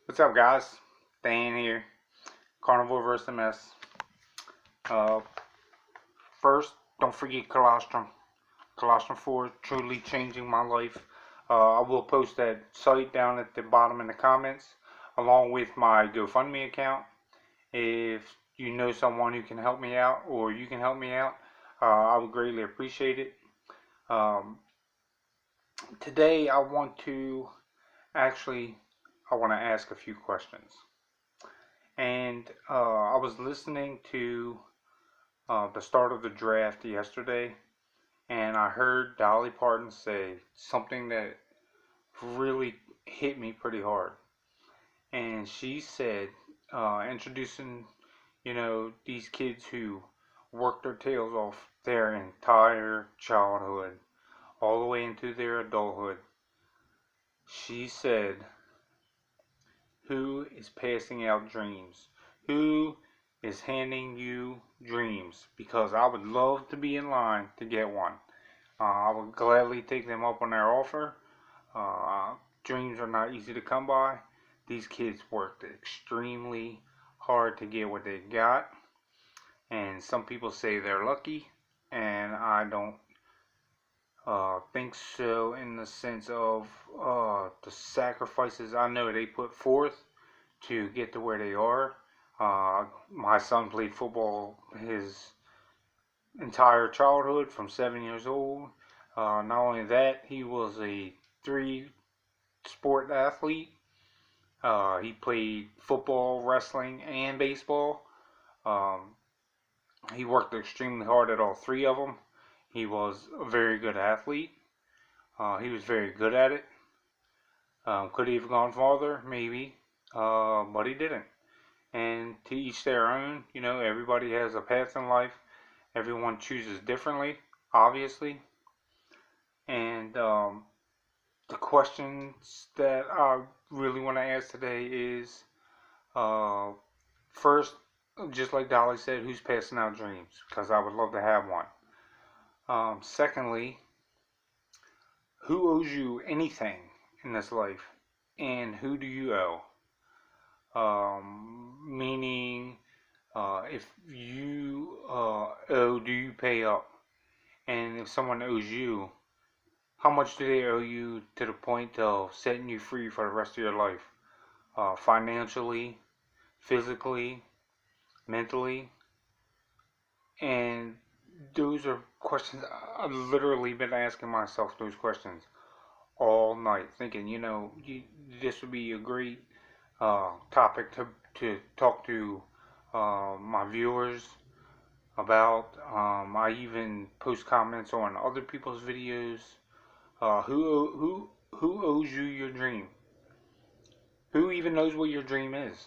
What's up, guys? Dan here, Carnivore vs. MS. Uh, First, don't forget colostrum. Colostrum 4 truly changing my life. I will post that site down at the bottom in the comments, along with my GoFundMe account. If you know someone who can help me out, or you can help me out, I would greatly appreciate it. Um, Today, I want to ask a few questions. And I was listening to the start of the draft yesterday, and I heard Dolly Parton say something that really hit me pretty hard. And she said, introducing, these kids who worked their tails off their entire childhood, all the way into their adulthood. She said, who is passing out dreams? Who is handing you dreams? Because I would love to be in line to get one. I would gladly take them up on their offer. Uh, Dreams are not easy to come by. These kids worked extremely hard to get what they got. And some people say they're lucky. And I don't think so, in the sense of the sacrifices I know they put forth to get to where they are. My son played football his entire childhood from 7 years old. Not only that, he was a three sport athlete. He played football, wrestling, and baseball. Um, he worked extremely hard at all three of them. He was a very good athlete. He was very good at it. Could he have gone farther? Maybe. But he didn't. And to each their own. Everybody has a path in life. Everyone chooses differently, obviously. And the questions that I really want to ask today is, first, just like Dolly said, who's passing out dreams? Because I would love to have one. Secondly, who owes you anything in this life? And who do you owe? Meaning, if you owe, do you pay up? And if someone owes you, how much do they owe you to the point of setting you free for the rest of your life? Financially, physically, mentally? And those are questions I've literally been asking myself those questions all night, thinking, this would be a great topic to talk to my viewers about. I even post comments on other people's videos. Who owes you your dream? Who even knows what your dream is?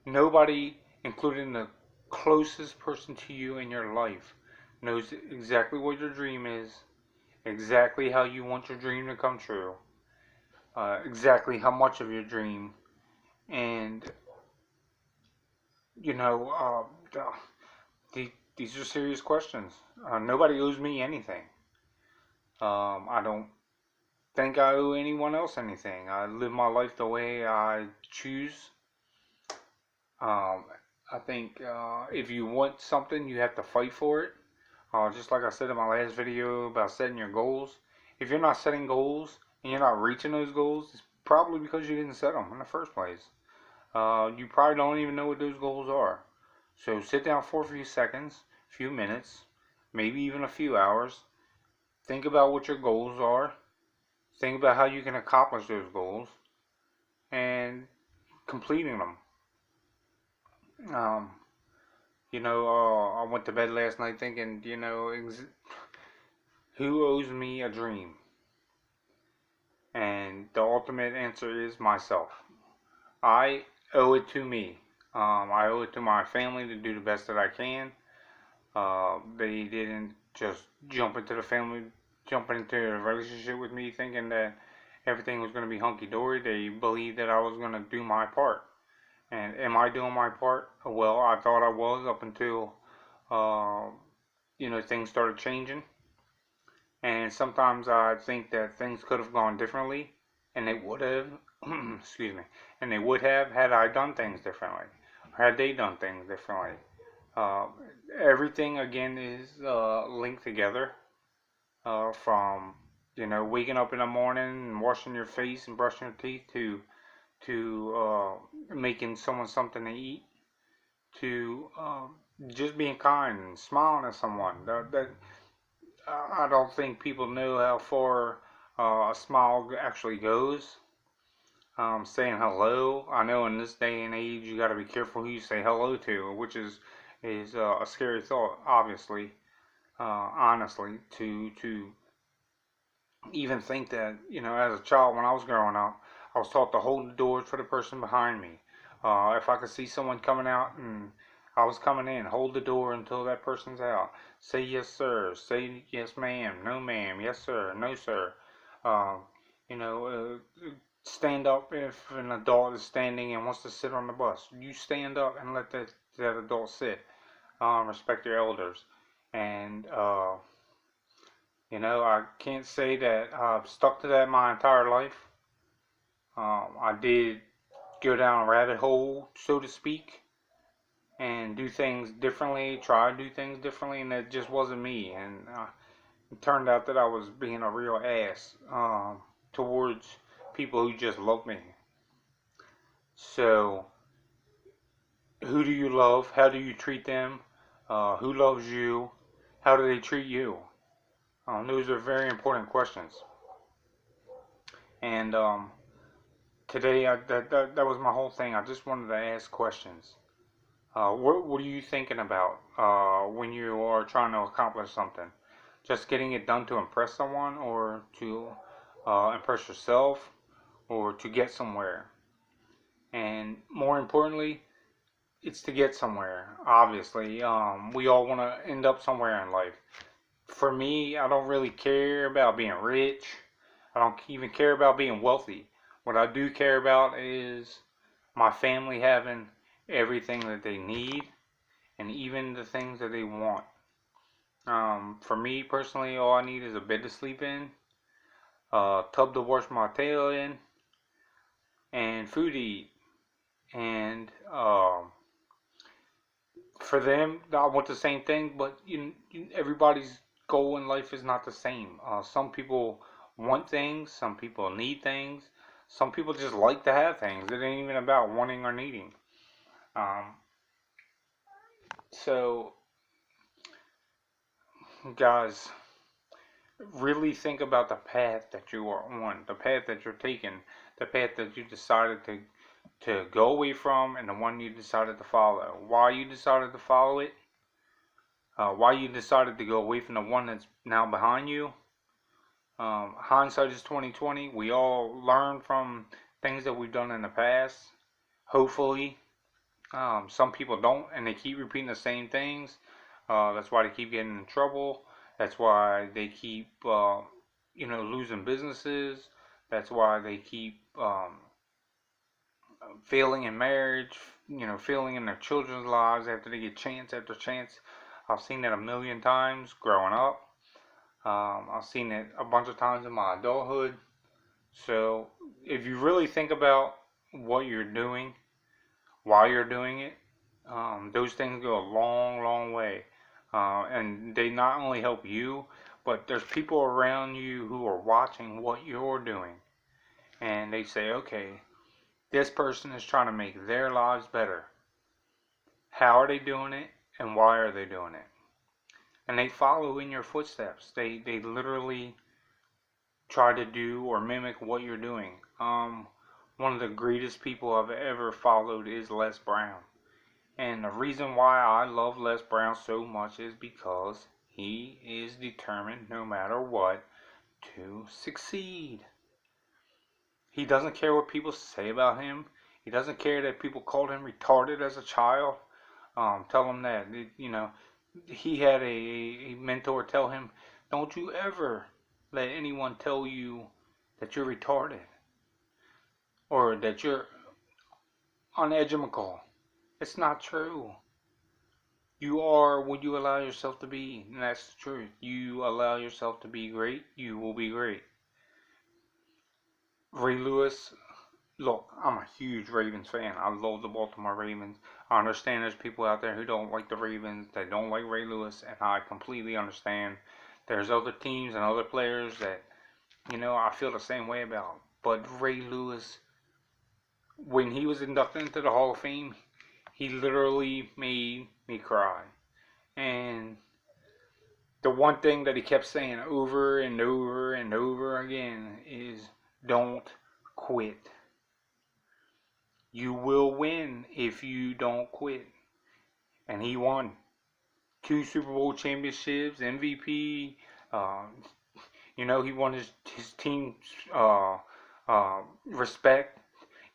Nobody, including the closest person to you in your life, knows exactly what your dream is, exactly how you want your dream to come true, exactly how much of your dream, and these are serious questions. Nobody owes me anything. I don't think I owe anyone else anything. I live my life the way I choose. I think if you want something, you have to fight for it. Just like I said in my last video about setting your goals. If you're not setting goals and you're not reaching those goals, it's probably because you didn't set them in the first place. You probably don't even know what those goals are. So sit down for a few seconds, a few minutes, maybe even a few hours. Think about what your goals are. Think about how you can accomplish those goals and completing them. I went to bed last night thinking, who owes me a dream? And the ultimate answer is myself. I owe it to me. I owe it to my family to do the best that I can. They didn't just jump into a relationship with me thinking that everything was going to be hunky-dory. They believed that I was going to do my part. And am I doing my part? Well, I thought I was up until, things started changing. And sometimes I think that things could have gone differently, and they would have excuse me, and they would have had I done things differently, or had they done things differently. Uh, Everything again is linked together. From waking up in the morning and washing your face and brushing your teeth to making someone something to eat to just being kind and smiling at someone. That I don't think people know how far a smile actually goes. Saying hello. I know in this day and age you got to be careful who you say hello to, which is a scary thought. Obviously, honestly, to even think that as a child when I was growing up, I was taught to hold the doors for the person behind me. If I could see someone coming out and I was coming in, hold the door until that person's out. Say yes, sir. Say yes, ma'am. No, ma'am. Yes, sir. No, sir. Um, you know, stand up if an adult is standing and wants to sit on the bus. You stand up and let that adult sit. Respect your elders. And I can't say that I've stuck to that my entire life. I did go down a rabbit hole, so to speak, and do things differently, try to do things differently, and that just wasn't me. And it turned out that I was being a real ass towards people who just love me. So, who do you love? How do you treat them? Who loves you? How do they treat you? Those are very important questions. And today, that was my whole thing. I just wanted to ask questions. What are you thinking about when you are trying to accomplish something? Just getting it done to impress someone, or to impress yourself, or to get somewhere? And more importantly, it's to get somewhere. Obviously, we all want to end up somewhere in life. For me, I don't really care about being rich. I don't even care about being wealthy. What I do care about is my family having everything that they need and even the things that they want. For me personally, all I need is a bed to sleep in, a tub to wash my tail in, and food to eat. And for them, I want the same thing, but everybody's goal in life is not the same. Some people want things, some people need things, some people just like to have things. It ain't even about wanting or needing. Um, so, guys, really think about the path that you are on, the path that you're taking, the path that you decided to go away from, and the one you decided to follow. Why you decided to follow it, why you decided to go away from the one that's now behind you. Hindsight is 2020. We all learn from things that we've done in the past. Hopefully, some people don't, and they keep repeating the same things. That's why they keep getting in trouble. That's why they keep, losing businesses. That's why they keep failing in marriage. Failing in their children's lives after they get chance after chance. I've seen that a million times growing up. I've seen it a bunch of times in my adulthood. So, if you really think about what you're doing, why you're doing it, those things go a long, long way. And they not only help you, but there's people around you who are watching what you're doing. And they say, okay, this person is trying to make their lives better. How are they doing it? And why are they doing it? And they follow in your footsteps. They literally try to do or mimic what you're doing. One of the greatest people I've ever followed is Les Brown. And the reason why I love Les Brown so much is because he is determined, no matter what, to succeed. He doesn't care what people say about him. He doesn't care that people called him retarded as a child. Tell him that, he had a mentor tell him, don't you ever let anyone tell you that you're retarded or that you're uneducable. It's not true. You are what you allow yourself to be, and that's the truth. You allow yourself to be great, you will be great. Ray Lewis, look, I'm a huge Ravens fan. I love the Baltimore Ravens. I understand there's people out there who don't like the Ravens. They don't like Ray Lewis, and I completely understand. There's other teams and other players that, I feel the same way about. But Ray Lewis, when he was inducted into the Hall of Fame, he literally made me cry. And the one thing that he kept saying over and over and over again is don't quit. You will win if you don't quit. And he won 2 Super Bowl championships, MVP. He won his team's respect,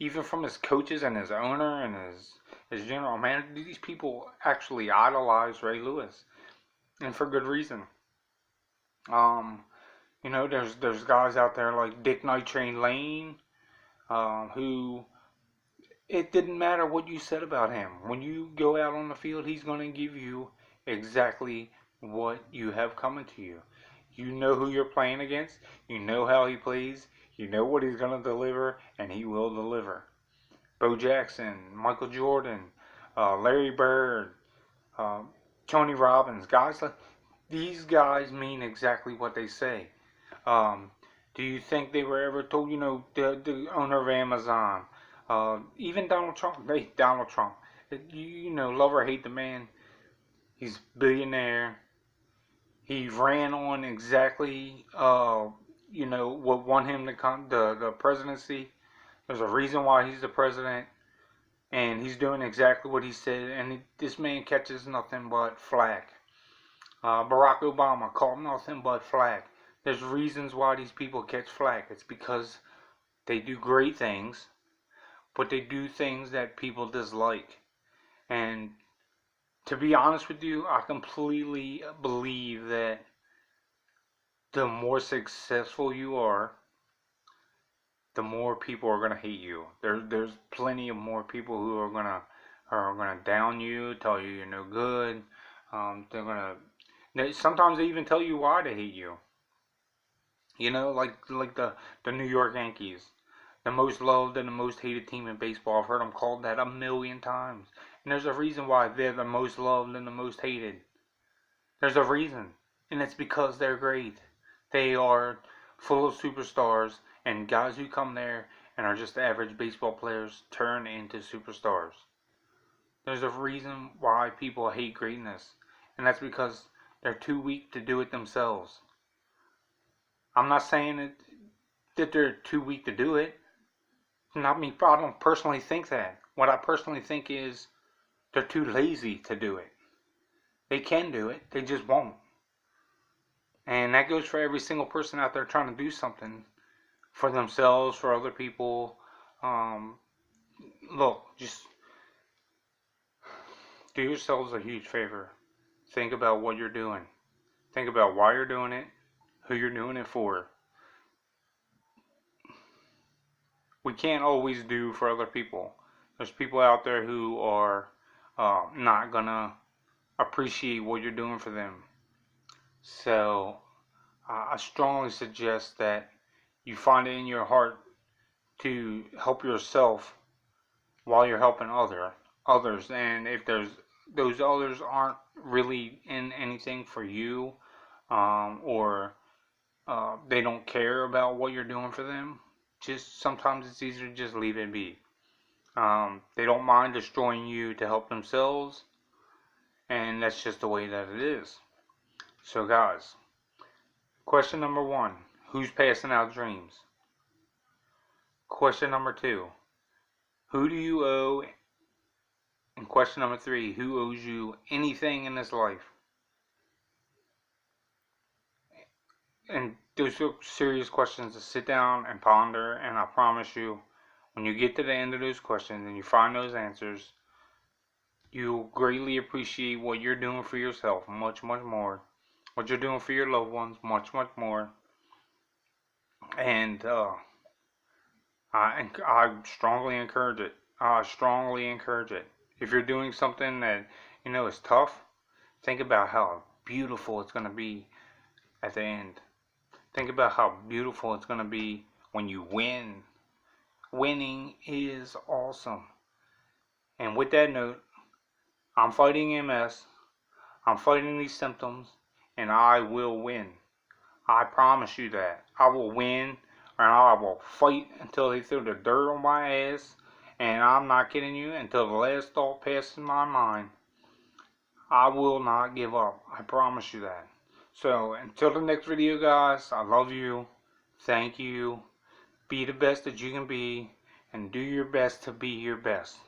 even from his coaches and his owner and his general manager. These people actually idolize Ray Lewis, and for good reason. There's guys out there like Dick Night Train Lane, who it didn't matter what you said about him. When you go out on the field, he's going to give you exactly what you have coming to you. You know who you're playing against. You know how he plays. You know what he's going to deliver, and he will deliver. Bo Jackson, Michael Jordan, Larry Bird, Tony Robbins, guys like these guys mean exactly what they say. Do you think they were ever told? The owner of Amazon, even Donald Trump. Donald Trump. Love or hate the man. He's a billionaire. He ran on exactly, what won him the presidency. There's a reason why he's the president, and he's doing exactly what he said. And this man catches nothing but flack. Barack Obama caught nothing but flack. There's reasons why these people catch flack. It's because they do great things, but they do things that people dislike. And to be honest with you, I completely believe that the more successful you are, the more people are gonna hate you. There's plenty of more people who are gonna down you, tell you you're no good. Sometimes they even tell you why they hate you. Like the New York Yankees, the most loved and the most hated team in baseball. I've heard them called that 1,000,000 times. And there's a reason why they're the most loved and the most hated. There's a reason. And it's because they're great. They are full of superstars, and guys who come there and are just average baseball players turn into superstars. There's a reason why people hate greatness. And that's because they're too weak to do it themselves. I'm not saying that they're too weak to do it. Not me. I don't personally think that. What I personally think is they're too lazy to do it. They can do it, they just won't. And that goes for every single person out there trying to do something for themselves, for other people. Look, just do yourselves a huge favor. Think about what you're doing. Think about why you're doing it, who you're doing it for. We can't always do for other people. There's people out there who are not gonna appreciate what you're doing for them. So I strongly suggest that you find it in your heart to help yourself while you're helping others. And if those others aren't really in anything for you, or they don't care about what you're doing for them, just sometimes it's easier to just leave it be. They don't mind destroying you to help themselves, and that's just the way that it is. So guys, question number 1, who's passing out dreams? Question number 2, who do you owe? And question number 3, who owes you anything in this life? And those are serious questions to sit down and ponder, and I promise you, when you get to the end of those questions and you find those answers, you'll greatly appreciate what you're doing for yourself much, much more. What you're doing for your loved ones much, much more. And I strongly encourage it. I strongly encourage it. If you're doing something that is tough, think about how beautiful it's going to be at the end. Think about how beautiful it's going to be when you win. Winning is awesome. And with that note, I'm fighting MS. I'm fighting these symptoms, and I will win. I promise you that. I will win, and I will fight until they throw the dirt on my ass. And I'm not kidding you, until the last thought passes my mind. I will not give up. I promise you that. So, until the next video, guys, I love you. Thank you. Be the best that you can be, and do your best to be your best.